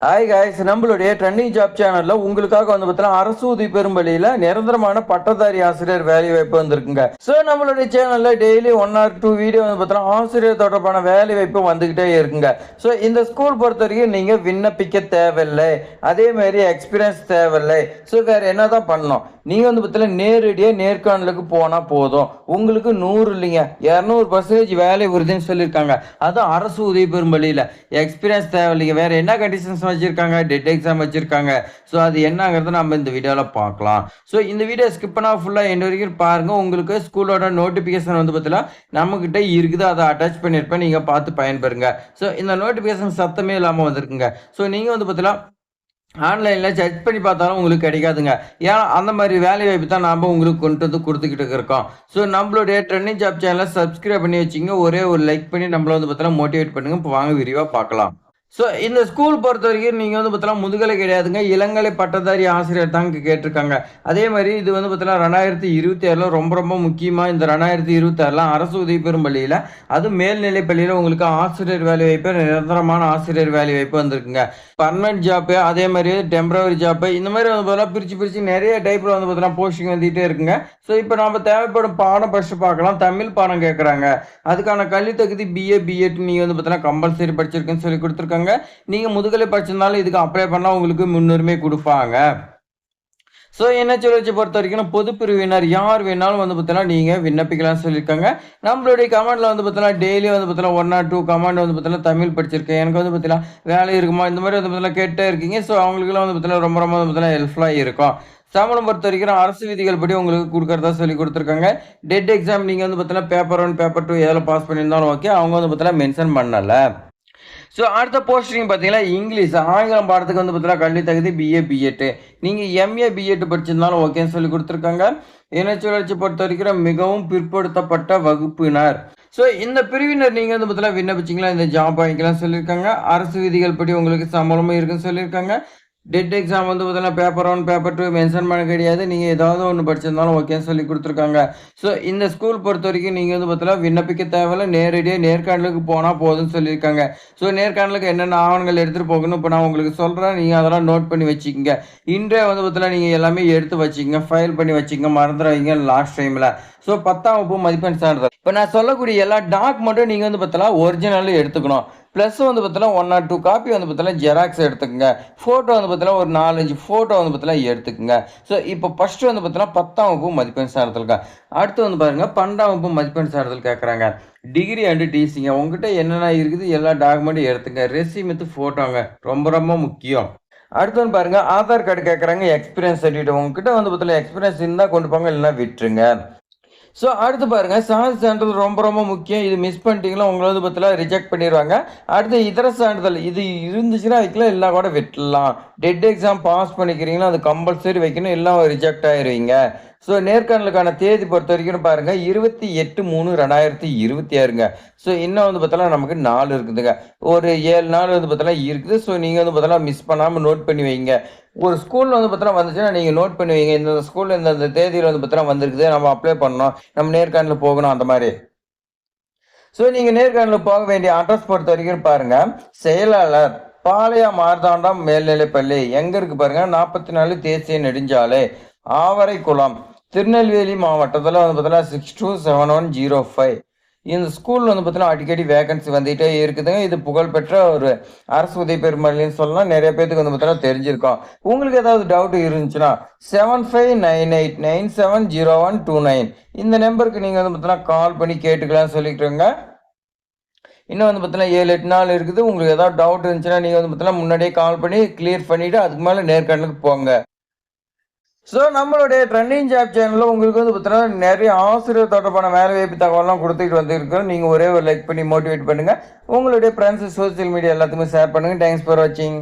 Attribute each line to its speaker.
Speaker 1: Hi guys, நம்மளுடைய trending job சேனல்ல உங்களுக்காக வந்து பார்த்தீங்கன்னா அரசு உதவி பெறும் வழியில நிரந்தரமான பட்டதாரி ஆசிரியர் வேலை வாய்ப்பு வந்திருக்குங்க. ஸோ நம்மளுடைய சேனல்ல டெய்லி 1 or 2 வீடியோ வந்து பார்த்தீங்கன்னா ஆசிரியர் தொடர்பான வேலை வாய்ப்பு வந்துகிட்டே இருக்குங்க. ஸோ இந்த ஸ்கூல் பொறுத்த வரைக்கும் நீங்க விண்ணப்பிக்க தேவையில்லை, அதே மாதிரி எக்ஸ்பீரியன்ஸ் தேவையில்லை. ஸோ வேற என்னதான் பண்ணணும், நீங்க வந்து பார்த்தீங்கன்னா நேரடியாக நேர்காணலுக்கு போனா போதும். உங்களுக்கு 100 இல்லைங்க 200% வேலை உறுதின்னு சொல்லியிருக்காங்க. அதுவும் அரசு உதவி பெறும் வழியில எக்ஸ்பீரியன்ஸ் தேவையில்லைங்க. வேற என்ன கண்டிஷன்ஸ் வச்சிருக்காங்க, டெட் எக்ஸாம் வச்சிருக்காங்க. ஸோ அது என்னங்கிறத நம்ம இந்த வீடியோவில் பார்க்கலாம். ஸோ இந்த வீடியோ ஸ்கிப் பண்ணால் ஃபுல்லாக எண்ட் வரைக்கும் பாருங்க. உங்களுக்கு ஸ்கூலோட நோட்டிஃபிகேஷன் வந்து பார்த்தீங்கன்னா நம்மக்கிட்ட இருக்குது, அதை அட்டாச் பண்ணியிருப்பேன், நீங்கள் பார்த்து பயன்பெறுங்க. ஸோ இந்த நோட்டிஃபிகேஷன் சத்தமே இல்லாமல் வந்திருக்குங்க. ஸோ நீங்கள் வந்து பார்த்தீங்கன்னா ஆன்லைனில் செக் பண்ணி பார்த்தாலும் உங்களுக்கு கிடைக்காதுங்க. ஏன்னா அந்த மாதிரி வேலை வாய்ப்பு தான் நாம் உங்களுக்கு கொண்டு வந்து கொடுத்துக்கிட்டு இருக்கோம். ஸோ நம்மளுடைய ட்ரெண்டிங் ஜாப் சேனலை சப்ஸ்கிரைப் பண்ணி வச்சுங்க. ஒரே ஒரு லைக் பண்ணி நம்மளை வந்து பார்த்தீங்கன்னா மோட்டிவேட் பண்ணுங்க. இப்போ வாங்க விரிவாக பார்க்கலாம். ஸோ இந்த ஸ்கூல் பொறுத்த வரைக்கும் நீங்கள் வந்து பார்த்தீங்கன்னா முதுகலை கிடையாதுங்க, இளங்கலை பட்டதாரி ஆசிரியர் தான் கேட்டிருக்காங்க. அதே மாதிரி இது வந்து பார்த்தீங்கன்னா 2026 ரொம்ப ரொம்ப முக்கியமாக இந்த 2026 அரசு உதவி பெறும் பள்ளியில், அதுவும் மேல்நிலை பள்ளியில் உங்களுக்கு ஆசிரியர் வேலை வாய்ப்பு, நிரந்தரமான ஆசிரியர் வேலை வாய்ப்பு வந்திருக்குங்க. பர்மனன்ட் ஜாப்பு, அதே மாதிரி டெம்பரவரி ஜாப்பு, இந்த மாதிரி வந்து பார்த்தீங்கன்னா பிரித்து நிறைய டைப்பில் வந்து பார்த்தீங்கன்னா போஸ்டிங் வந்துகிட்டே இருக்குங்க. ஸோ இப்போ நம்ம தேவைப்படும் பாடம் ஃபஸ்ட்டு பார்க்கலாம். தமிழ் பாடம் கேட்குறாங்க. அதுக்கான கல்வி தகுதி பிஏ பிஎட் நீங்கள் வந்து பார்த்தீங்கன்னா கம்பல்சரி படிச்சிருக்குன்னு சொல்லி கொடுத்துருக்காங்க. நீங்க முதுகலை படிச்சிருந்தாலும் இதுக்கு அப்ளை பண்ணா உங்களுக்கு முன்னுரிமை கொடுப்பாங்க. ஸோ என்ஹெச்எல்ஹெச் பொறுத்த வரைக்கும் பொது பிரிவினர் யார் வேணாலும் வந்து பார்த்தீங்கன்னா நீங்கள் விண்ணப்பிக்கலாம்னு சொல்லியிருக்காங்க. நம்மளுடைய கமெண்ட்ல வந்து பார்த்தீங்கன்னா டெய்லி வந்து பார்த்தீங்கன்னா 1 or 2 கமெண்ட் வந்து பார்த்தீங்கன்னா தமிழ் படிச்சிருக்கேன், எனக்கு வந்து பார்த்தீங்கன்னா வேலை இருக்குமா, இந்த மாதிரி வந்து பார்த்தீங்கன்னா கேட்டே இருக்கீங்க. ஸோ அவங்களுக்குலாம் வந்து பார்த்தீங்கன்னா ரொம்ப ரொம்ப வந்து பார்த்தீங்கன்னா ஹெல்ப்ஃபுல்லாக இருக்கும். சம்பளம் பொறுத்த வரைக்கும் அரசு விதிகள் படி உங்களுக்கு கொடுக்கறதா சொல்லி கொடுத்துருக்காங்க. டெட் எக்ஸாம் நீங்கள் வந்து பார்த்தீங்கன்னா பேப்பர் 1 பேப்பர் 2 எதில் பாஸ் பண்ணியிருந்தாலும் ஓகே, அவங்க வந்து பார்த்தீங்கன்னா மென்ஷன் பண்ணலை. ஸோ அடுத்த போஸ்டிங் பார்த்தீங்கன்னா இங்கிலீஷ் ஆங்கிலம் பாடத்துக்கு வந்து பார்த்தீங்கன்னா கல்வி தகுதி பிஏ பிஎட், நீங்கள் எம்ஏ பிஎட் படிச்சிருந்தாலும் ஓகேன்னு சொல்லி கொடுத்துருக்காங்க. இனச்சுழற்சி பொறுத்த வரைக்கும் மிகவும் பிற்படுத்தப்பட்ட வகுப்பினர். ஸோ இந்த பிரிவினர் நீங்கள் வந்து பார்த்தீங்கன்னா விண்ணப்பிச்சிங்களா இந்த ஜாப் வாங்கிக்கலாம் சொல்லியிருக்காங்க. அரசு விதிகள் படி உங்களுக்கு சம்பளமும் இருக்குன்னு சொல்லியிருக்காங்க. டெட் எக்ஸாம் வந்து பார்த்தீங்கன்னா பேப்பர் 1 பேப்பர் 2 மென்ஷன் பண்ண கிடையாது, நீங்கள் ஏதாவது ஒன்று படிச்சிருந்தாலும் ஓகேன்னு சொல்லி கொடுத்துருக்காங்க. ஸோ இந்த ஸ்கூல் பொறுத்த வரைக்கும் நீங்கள் வந்து பார்த்தீங்கன்னா விண்ணப்பிக்க தேவையில்ல, நேரடியாக நேர்காணலுக்கு போனால் போதும்னு சொல்லியிருக்காங்க. ஸோ நேர்காணலுக்கு என்னென்ன ஆவணங்கள் எடுத்துகிட்டு போகணும் இப்போ நான் உங்களுக்கு சொல்கிறேன், நீங்கள் அதெல்லாம் நோட் பண்ணி வச்சுக்கோங்க. இன்றே வந்து பார்த்தீங்கன்னா நீங்கள் எல்லாமே எடுத்து வச்சுக்கோங்க, ஃபைல் பண்ணி வச்சுக்கோங்க, மறந்துடுவீங்க லாஸ்ட் டைமில். ஸோ 10ஆம் வகுப்பு மதிப்பெண் சான்றிதழ், இப்போ நான் சொல்லக்கூடிய எல்லா டாக்குமெண்ட்டும் நீங்கள் வந்து பார்த்தீங்கன்னா ஒரிஜினலும் எடுத்துக்கணும். ப்ளஸ் வந்து பார்த்தீங்கன்னா 1 or 2 காப்பி வந்து பார்த்தீங்கன்னா ஜெராக்ஸ் எடுத்துக்கோங்க. ஃபோட்டோ வந்து பார்த்தீங்கன்னா ஒரு 4-5 ஃபோட்டோ வந்து பார்த்தீங்கன்னா எடுத்துக்கோங்க. ஸோ இப்போ ஃபஸ்ட்டு வந்து பார்த்தீங்கன்னா 10ஆம் வகுப்பு மதிப்பெண் சான்றிதழ்ங்க. அடுத்து வந்து பாருங்கள் 12ஆம் வகுப்பு மதிப்பெண் சான்றிதழ் கேட்குறாங்க. டிகிரி அண்டு டிசிங்க உங்ககிட்ட என்னென்ன இருக்குது எல்லா டாக்குமெண்ட்டும் எடுத்துங்க. ரெசியூம் வித் ஃபோட்டோங்க ரொம்ப ரொம்ப முக்கியம். அடுத்து வந்து பாருங்கள் ஆதார் கார்டு கேட்குறாங்க. எக்ஸ்பீரியன்ஸ் சர்டிஃபிகேட் உங்ககிட்ட வந்து பார்த்தீங்கன்னா எக்ஸ்பீரியன்ஸ் இருந்தால் கொண்டு போங்க, இல்லைன்னா விட்டுருங்க. ஸோ அடுத்து பாருங்கள் சாதி சான்றிதழ் ரொம்ப ரொம்ப முக்கியம். இது மிஸ் பண்ணிட்டீங்களா உங்களை வந்து பார்த்தீங்கன்னா ரிஜெக்ட் பண்ணிடுவாங்க. அடுத்து இதர சான்றிதழ் இது இருந்துச்சுன்னா வைக்கலாம், இல்லை கூட விட்டுடலாம். டெட் எக்ஸாம் பாஸ் பண்ணிக்கிறீங்களா அது கம்பல்சரி வைக்கணும், எல்லாம் ரிஜெக்ட் ஆயிடுவீங்க. ஸோ நேர்காணலுக்கான தேதி பொறுத்த வரைக்கும் பாருங்கள் 28/3/2026ங்க. ஸோ இன்னும் வந்து பார்த்தோன்னா நமக்கு 4 இருக்குதுங்க, ஒரு 7 நாள் வந்து பார்த்தோன்னா இருக்குது. ஸோ நீங்கள் வந்து பார்த்தோன்னா மிஸ் பண்ணாமல் நோட் பண்ணி வைங்க. ஒரு ஸ்கூலில் வந்து பார்த்தோன்னா வந்துச்சுன்னா நீங்கள் நோட் பண்ணி வைங்க, இந்த ஸ்கூலில் இந்த தேதியில் வந்து பார்த்தோன்னா வந்திருக்குது, நம்ம அப்ளை பண்ணோம், நம்ம நேர்காணல் போகணும் அந்த மாதிரி. ஸோ நீங்கள் நேர்காணல் போக வேண்டிய அட்ரஸ் பொறுத்த வரைக்கும் பாருங்கள் செயலாளர் பாளைய மார்த்தாண்டம் மேல்நிலைப்பள்ளி எங்கே இருக்குது பாருங்கள் 44 தேசிய நெடுஞ்சாலை ஆவரைக்குளம் திருநெல்வேலி மாவட்டத்தில் வந்து பார்த்தீங்கன்னா 627105. இந்த ஸ்கூல் வந்து பார்த்தீங்கன்னா அடிக்கடி வேகன்சி வந்துகிட்டே இருக்குதுங்க. இது புகழ்பெற்ற ஒரு அரசு உதவி பெறும் பள்ளின்னு சொல்லலாம். நிறைய பேருக்கு வந்து பார்த்தீங்கன்னா தெரிஞ்சிருக்கோம். உங்களுக்கு ஏதாவது டவுட் இருந்துச்சுன்னா 7598970129 இந்த நம்பருக்கு நீங்கள் வந்து பார்த்தீங்கன்னா கால் பண்ணி கேட்டுக்கலாம்னு சொல்லிக்கிறோங்க. இன்னும் வந்து பார்த்தீங்கன்னா 7-8 நாள் இருக்குது. உங்களுக்கு ஏதாவது டவுட் இருந்துச்சுன்னா நீங்கள் வந்து பார்த்தீங்கன்னா முன்னாடியே கால் பண்ணி கிளியர் பண்ணிவிட்டு அதுக்கு மேலே நேர்காணலுக்கு போங்க. ஸோ நம்மளுடைய ட்ரெண்டிங் ஜாப் சேனலில் உங்களுக்கு வந்து பார்த்தீங்கன்னா நிறைய ஆசிரியர் தொடர்பான வேலை வாய்ப்பு தகவலாம் கொடுத்துட்டு வந்துருக்கோம். நீங்கள் ஒரே ஒரு லைக் பண்ணி மோட்டிவேட் பண்ணுங்கள். உங்களுடைய ஃப்ரெண்ட்ஸ் சோசியல் மீடியா எல்லாத்துக்குமே ஷேர் பண்ணுங்கள். தேங்க்ஸ் ஃபார் வாட்சிங்.